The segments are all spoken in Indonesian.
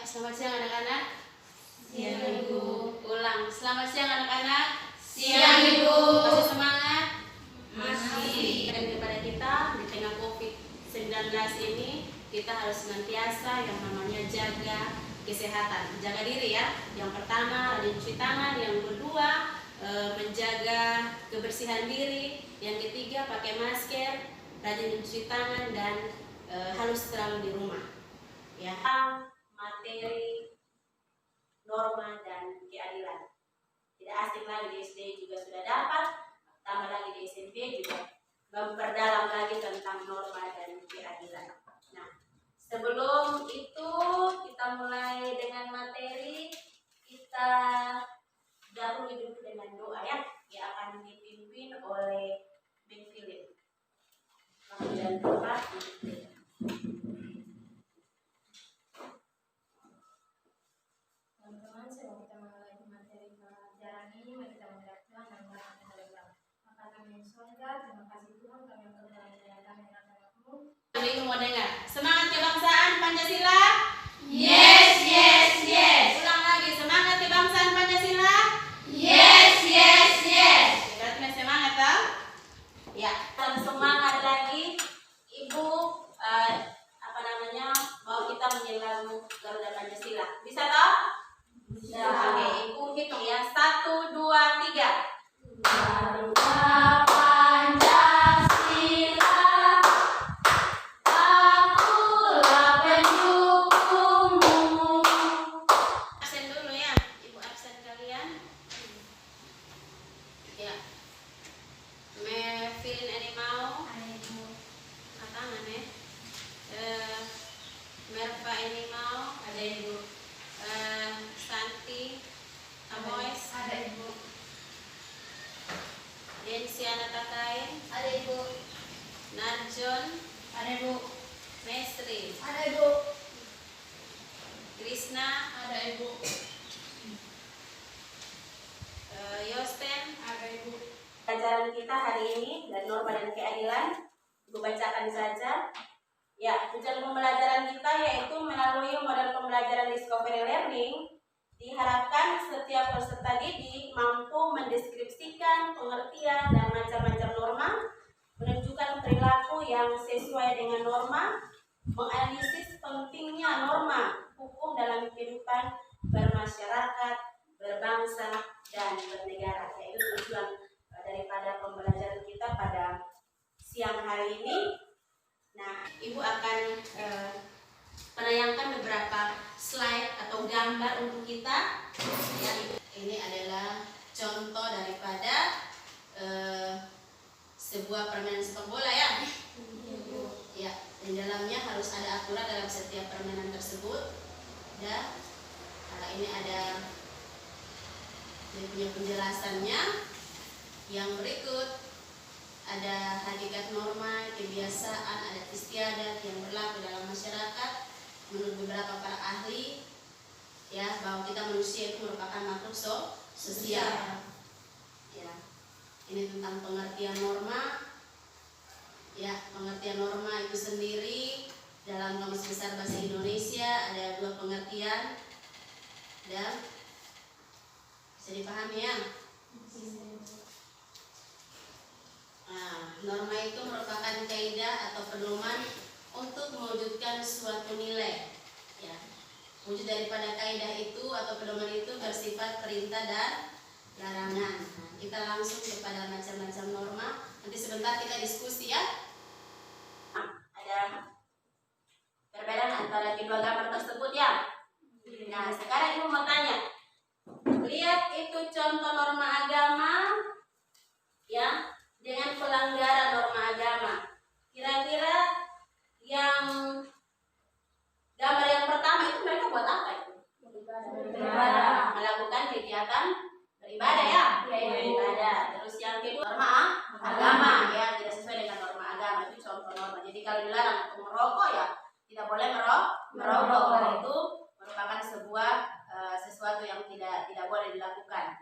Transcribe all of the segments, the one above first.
Selamat siang anak-anak. Siang Ibu. Ulang. Selamat siang anak-anak. Siang Ibu. Masih semangat? Masih. Dan kepada kita di tengah COVID-19 ini, kita harus senantiasa yang namanya jaga kesehatan, jaga diri ya. Yang pertama rajin cuci tangan, yang kedua menjaga kebersihan diri, yang ketiga pakai masker, rajin mencuci tangan, dan harus selalu di rumah. Ya, materi norma dan keadilan tidak asing lagi, di SD juga sudah dapat, tambah lagi di SMP juga memperdalam lagi tentang norma dan keadilan. Nah, sebelum itu kita mulai dengan materi, kita dahulu dulu dengan doa ya, yang akan dipimpin oleh Bang Philip. Dan tempat teman-teman, sebelum kita mulai materi pelajaran ini, mari kita mengucap Tuhan dan berdoa kepada Allah. Bapa kami yang surga, terima kasih Tuhan kami yang kembali kami dan nama-Mu. Kami mau dengar semangat kebangsaan Pancasila. Yes, yes, yes. Ulang lagi, semangat kebangsaan Pancasila. Yes, yes, yes. Berarti masih semangat toh? Ya, dan semangat lagi. Ibu mau kita menyanyi lagu Garuda Pancasila. Bisa toh? Bisa. Oke, Ibu hitung ya. 1, 2, 3. Garuda Pancasila, akulah pendukungmu. Absen dulu ya. Ibu absen kalian. Ya. Mevin ini mau tangan ya. Merva ini mau, ada Ibu. Santi, Amois, Ada Ibu. Densiana Takain, Ada Ibu. Narjon, Ada Ibu. Mesri, Ada Ibu. Krishna, Ada Ibu. Yosten. Ada Ibu. Pelajaran kita hari ini dan norma dan keadilan, Ibu bacakan saja. Ya, tujuan pembelajaran kita yaitu melalui model pembelajaran discovery learning, diharapkan setiap peserta didik mampu mendeskripsikan pengertian dan macam-macam norma, menunjukkan perilaku yang sesuai dengan norma, menganalisis pentingnya norma hukum dalam kehidupan bermasyarakat, berbangsa, dan bernegara. Yaitu tujuan daripada pembelajaran kita pada siang hari ini. Nah, Ibu akan menayangkan beberapa slide atau gambar untuk kita. Ya, ini adalah contoh daripada sebuah permainan sepak bola ya. Ya, di dalamnya harus ada aturan dalam setiap permainan tersebut. Ya, ini ada dia punya penjelasannya. Yang berikut ada hakikat norma, kebiasaan, adat istiadat yang berlaku dalam masyarakat menurut beberapa para ahli, ya, bahwa kita manusia itu merupakan makhluk sosial. Ya, ini tentang pengertian norma. Ya, pengertian norma itu sendiri dalam Kamus Besar Bahasa Indonesia ada 2 pengertian. Dan bisa dipahami ya. Nah, norma itu merupakan kaidah atau pedoman untuk mewujudkan suatu nilai. Ya, wujud daripada kaidah itu atau pedoman itu bersifat perintah dan larangan. Nah, kita langsung kepada macam-macam norma. Nanti sebentar kita diskusi ya. Ada perbedaan antara kedua gambar tersebut ya. Nah, sekarang Ibu mau tanya. Lihat itu contoh norma agama ya, dengan pelanggaran norma agama. Kira-kira yang gambar yang pertama itu mereka buat apa itu? Beribadah. Melakukan kegiatan beribadah ya? Beribadah. Terus yang kedua norma agama ya, tidak sesuai dengan norma agama, itu contoh norma. Jadi kalau dilarang untuk merokok ya tidak boleh merokok. Karena itu merupakan sebuah sesuatu yang tidak boleh dilakukan.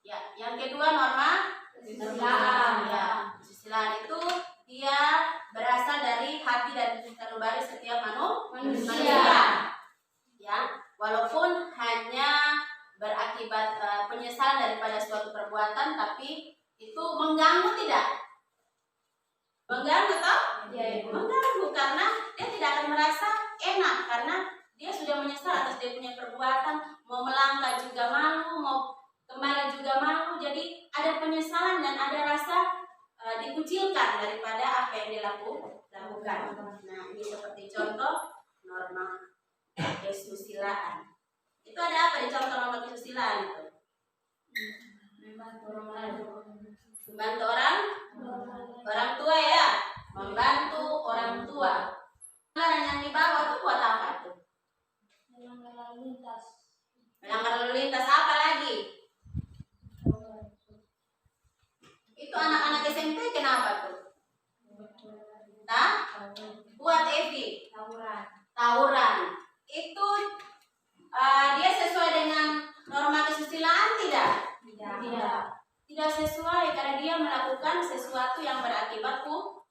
Ya, yang kedua norma kesusilaan. Ya, kesusilaan itu dia berasal dari hati dan sanubari setiap manusia. Ya, tapi itu mengganggu tidak? Mengganggu toh? Mengganggu karena dia tidak akan merasa enak karena dia sudah menyesal atas dia punya perbuatan, mau melangkah juga malu, mau kembali juga malu. Jadi ada penyesalan dan ada rasa dikucilkan daripada apa yang dilakukan. Nah, ini seperti contoh norma kesusilaan. Itu ada apa di contoh norma kesusilaan itu? Membantu orang tua ya, membantu orang tua. Pelanggaran yang dibawa itu buat apa itu? Melanggar lalu lintas. Melanggar lalu lintas apa lagi? Itu anak-anak SMP kenapa tuh? Buat Evi tawuran. Itu dia sesuai dengan norma kesusilaan tidak? Tidak sesuai karena dia melakukan sesuatu yang berakibat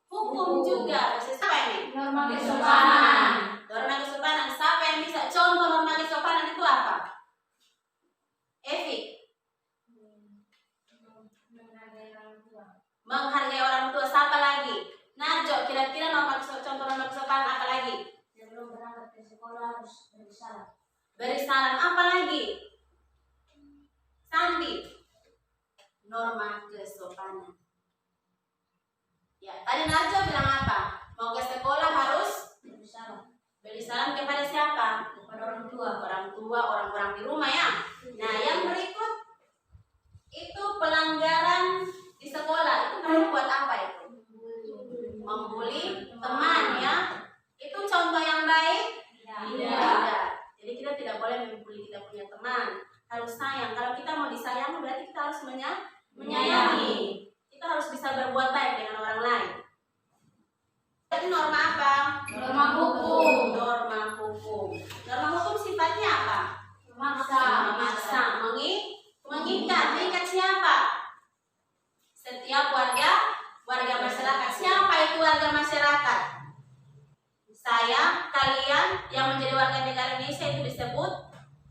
hukum juga. Sesuai nih. Norma kesopanan. Norma kesopanan. Siapa yang bisa contoh norma kesopanan itu apa? Evi. Menghargai orang tua. Siapa lagi? Narjo, kira-kira contoh norma kesopanan apa lagi? Sebelum berangkat ke sekolah harus beri salam. Beri salam. Apa lagi? Sandi. Norma kesopanan. Ya, tadi Narjo bilang apa? Mau ke sekolah harus Beri salam. beri salam kepada siapa? Kepada orang tua. Orang tua, orang-orang di rumah ya. Nah, yang berikut itu pelanggaran di sekolah. Itu kamu buat apa itu? Membuli teman ya. Itu contoh yang baik? Tidak. Jadi kita tidak boleh membuli kita punya teman. Harus sayang. Kalau kita mau disayangi berarti kita harus menyayangi. Kita harus bisa berbuat baik dengan orang lain. Itu norma apa? Norma hukum. Norma hukum. Norma hukum sifatnya apa? Memaksa, mengikat siapa? Setiap warga masyarakat. Siapa itu warga masyarakat? Saya, kalian yang menjadi warga negara Indonesia itu disebut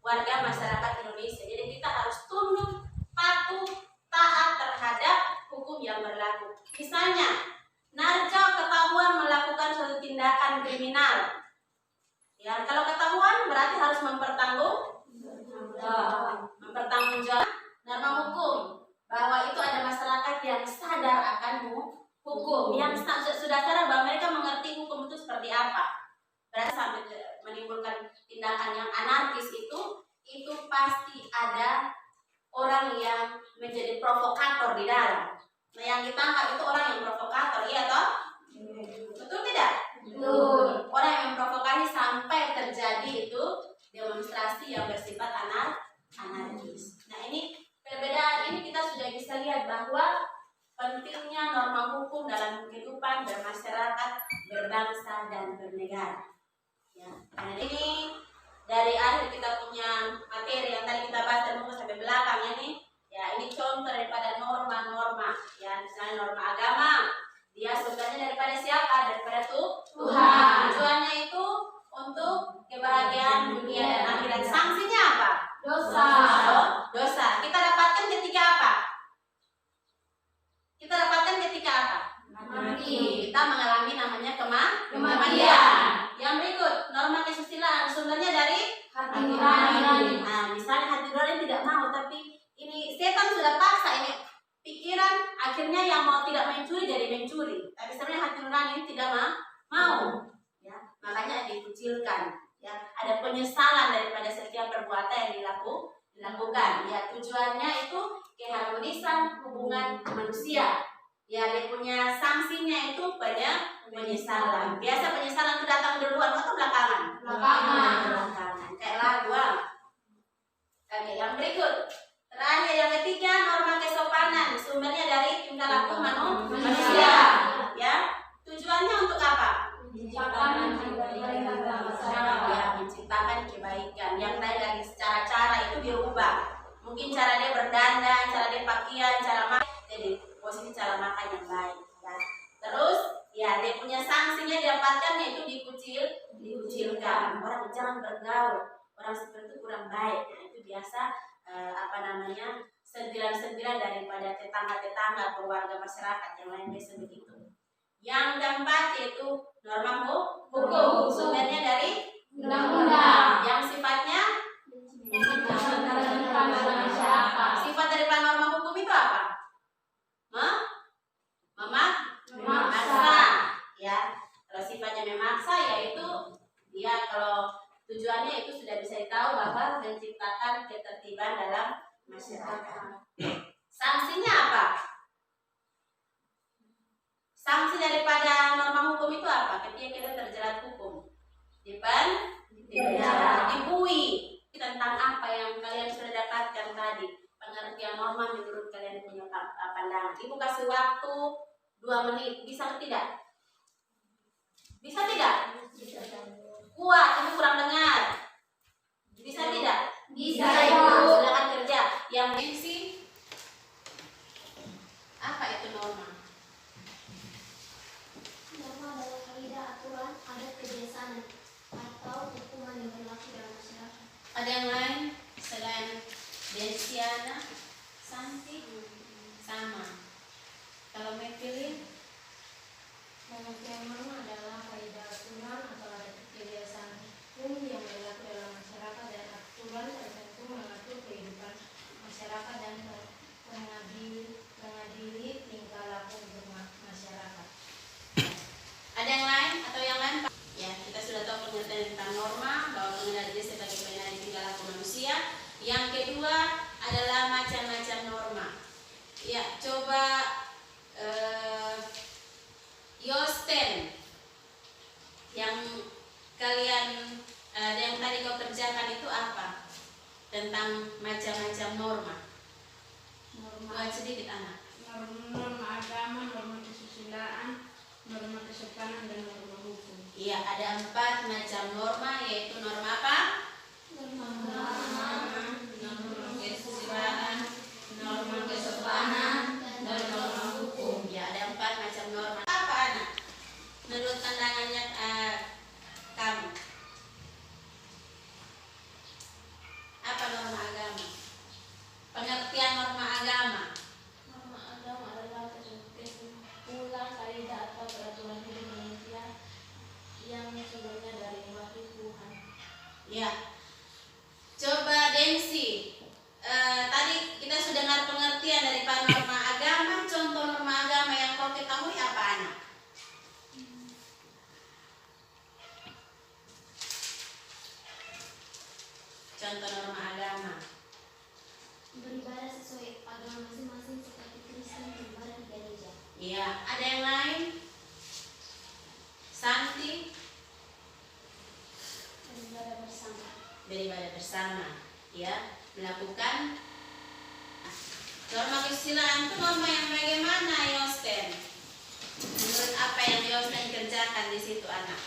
warga masyarakat Indonesia. Jadi kita harus tunduk, patuh, taat terhadap hukum yang berlaku. Misalnya, Narjo ketahuan melakukan suatu tindakan kriminal. Ya, kalau ketahuan berarti harus mempertanggungjawab norma hukum bahwa itu ada masyarakat yang sadar akan hukum, yang sudah sadar bahwa mereka mengerti hukum itu seperti apa. Berarti sampai menimbulkan tindakan yang anarkis itu pasti ada orang yang menjadi provokator di dalam. Nah, yang ditangkap itu orang yang provokator, iya toh? Betul tidak? Betul. Orang yang memprovokasi sampai terjadi itu demonstrasi yang bersifat anarkis. Nah, ini perbedaan ini kita sudah bisa lihat bahwa pentingnya norma hukum dalam kehidupan bermasyarakat, berbangsa dan bernegara. Ya, nah ini dari akhir kita punya materi yang tadi kita bahas dan sampai belakang ya nih. Ya, ini contoh daripada norma-norma. Ya, misalnya norma agama. Dia sebenarnya daripada siapa? Daripada Tuhan. Tujuannya itu untuk kebahagiaan dunia dan akhirat. Sanksinya apa? Dosa. Kita dapatkan ketika apa? Mati. Kita mengalami namanya kematian. Yang berikut, norma kesusilaan sumbernya dari Hati nurani. Nah, misalnya hati nurani tidak mau, tapi ini setan sudah paksa ini pikiran, akhirnya yang mau tidak mencuri jadi mencuri. Tapi sebenarnya hati nurani ini tidak mau. Ya, makanya dikucilkan. Ya, ada penyesalan daripada setiap perbuatan yang dilakukan. Ya, tujuannya itu keharmonisan hubungan manusia. Ya, dia punya sanksinya itu penyesalan. Biasa penyesalan itu datang duluan atau belakangan? Belakangan. Kayak lagu. Oke, yang berikut. Terakhir yang ketiga, norma kesopanan. Sumbernya dari tingkah laku manusia. Ya, tujuannya untuk apa? Menciptakan menciptakan kebaikan. Yang tadi dari cara-cara itu dirubah. Mungkin cara dia berdandan, cara dia pakaian, cara makan, jadi posisi cara makan yang baik. Ya. Terus, ya dia punya sanksinya didapatkan yaitu dikucilkan. Orang jangan bergaul, orang seperti itu kurang baik. Nah, itu biasa sentilan-sentilan daripada tetangga-tetangga atau warga masyarakat yang lain biasa begitu. Yang keempat yaitu norma hukum, sumbernya dari Undang-undang. yang sifatnya Masyarakat. sifat dari norma hukum itu apa? Memaksa. Ya, kalau sifatnya memaksa yaitu dia kalau tujuannya itu sudah bisa tahu bahwa menciptakan ketertiban dalam masyarakat. Sanksinya apa? Sanksi daripada norma hukum itu apa? Ketika kita terjerat hukum, dipenjara, dibui. Tentang apa yang kalian sudah dapatkan tadi, pengertian norma menurut kalian punya pandangan. Ibu kasih waktu 2 menit, bisa tidak? Bisa tidak? Kuat, ibu kurang dengar. Bisa tidak? Bisa, Ibu. Ibu. Silakan kerja. Yang gengsi, apa itu norma? Norma adalah kaidah, aturan, adat, kebiasaan, atau hukuman yang berlaku dalam masyarakat. Ada yang lain selain Densiana, Santi, sama. Kalau Mepilin, Pengertian norma adalah kaidah, aturan, atau adat, kebiasaan hukum yang berlaku dalam masyarakat dan aturan tertentu mengatur kehidupan masyarakat dan mengadili tingkah laku masyarakat. ada yang lain atau yang lain? Ya, kita sudah tahu pengertian tentang norma, bahwa mengenal diri sebagai pengenali tingkah laku manusia. Yang kedua adalah macam-macam norma. Ya, coba Yosten yang kalian yang tadi kau kerjakan itu apa? Tentang macam-macam norma. Buat sedikit anak. Norma agama, norma kesusilaan, norma kesopanan, dan norma hukum. Iya, ada 4 macam norma, yaitu norma apa? Norma Norma kesusilaan, norma kesopanan, dan norma hukum. Ya, ada 4 macam norma. Apa anak? Menurut pandangannya kamu? Apa norma agama? Pengertian norma agama. Norma agama adalah kesimpulan kaidah atau peraturan hidup manusia yang sumbernya dari wakil Tuhan. Ya. Coba Densi. Tadi kita sudah dengar pengertian dari norma agama. Contoh norma agama yang kau ketahui apa anak? Contoh norma agama. Beribadah sesuai agama masing-masing seperti Kristen beribadah di gereja. Iya, ada yang lain? Santi, Beribadah bersama. beribadah bersama. Ya, melakukan norma kesusilaan itu norma yang bagaimana, Yosten? Menurut apa yang Yosten kerjakan di situ, anak?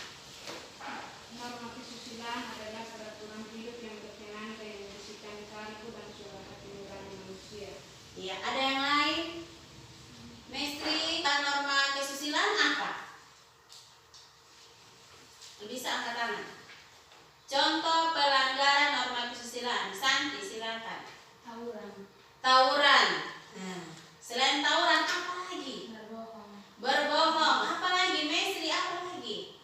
Norma kesusilaan adalah peraturan hidup yang berkenaan dengan kesucian karbu dan suara hati nurani manusia. Iya, ada yang lain? Mestri, norma kesusilaan apa? Bisa angkat tangan. Contoh pelanggaran norma kesusilaan. Santi, silakan. Tawuran. Nah, selain tawuran apa lagi? Berbohong. Berbohong. Apa lagi? Mestri, apa lagi?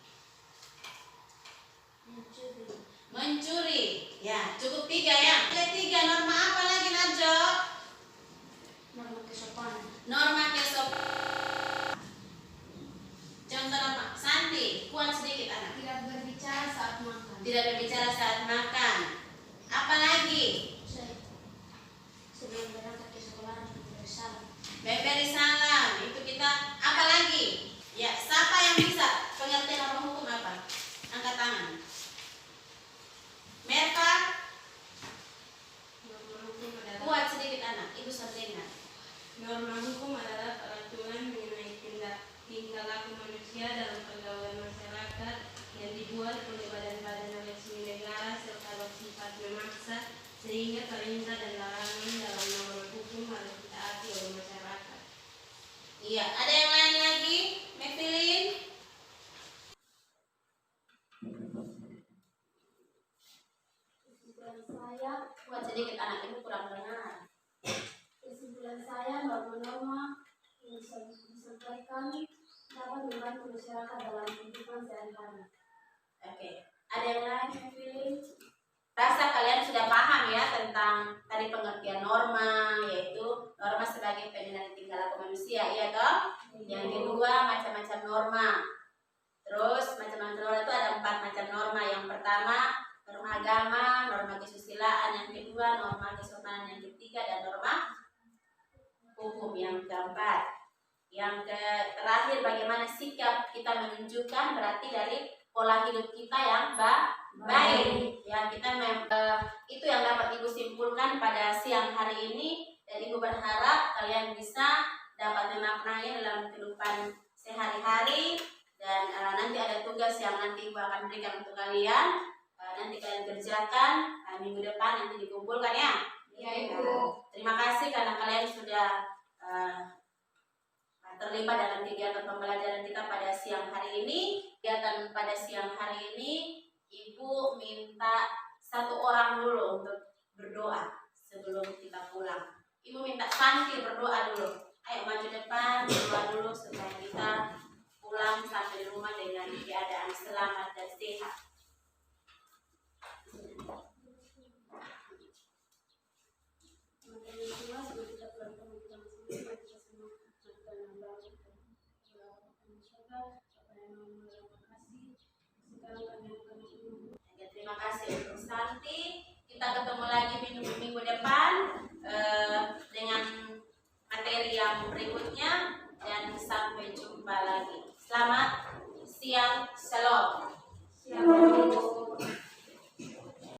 Mencuri. Ya, cukup 3 ya. Ada 3 norma apa lagi, Najo? Norma kesopanan. Norma kesopanan. Contoh norma. Santi, kuat sedikit anak. Tidak berbicara saat makan. Tidak berbicara saat makan. Apa lagi? Sebelum berangkat ke sekolah bersalam. Memberi salam. Itu kita. Apa lagi? Ya, siapa yang bisa? Pengertian norma hukum apa? Angkat tangan. Mereka, Norma hukum adalah kuat sedikit anak. Ibu sudah dengar. norma hukum adalah peraturan mengenai tingkah laku manusia dalam pergaulan masyarakat yang dibuat oleh badan-badan resmi negara serta bersifat memaksa sehingga perintah dan larangan dalam norma hukum harus ditaati oleh masyarakat. Iya, ada yang lain lagi? Mepilin? Saya Kuat sedikit anak, ibu kurang dengar. penyelesaian norma-norma yang disampaikan dapat membantu masyarakat dalam kehidupan sehari-hari. Oke, ada yang lain yang pilih? Rasa kalian sudah paham ya tentang tadi pengertian norma, yaitu norma sebagai penilaian tingkah laku manusia, iya toh? Yang kedua, macam-macam norma. Terus macam-macam norma itu ada 4 macam norma. Yang pertama, norma agama, norma kesusilaan. Yang kedua, norma kesopanan. Yang ketiga, dan norma hukum. Yang keempat. Yang terakhir, bagaimana sikap kita menunjukkan berarti dari pola hidup kita yang baik. Ya, kita itu yang dapat Ibu simpulkan pada siang hari ini, dan Ibu berharap kalian bisa dapat memaknainya dalam kehidupan sehari-hari, dan nanti ada tugas yang nanti Ibu akan berikan untuk kalian. Nanti kalian kerjakan minggu depan, nanti dikumpulkan ya. Ya, Ibu. Terima kasih karena kalian sudah terlibat dalam kegiatan pembelajaran kita pada siang hari ini. Kegiatan pada siang hari ini, Ibu minta 1 orang dulu untuk berdoa sebelum kita pulang. Ibu minta Santi berdoa dulu. Ayo maju depan, berdoa dulu supaya kita pulang sampai di rumah dengan keadaan selamat dan sehat. Terima kasih untuk Santi. Kita ketemu lagi minggu depan dengan materi yang berikutnya, dan sampai jumpa lagi. Selamat siang, shalom. Shalom.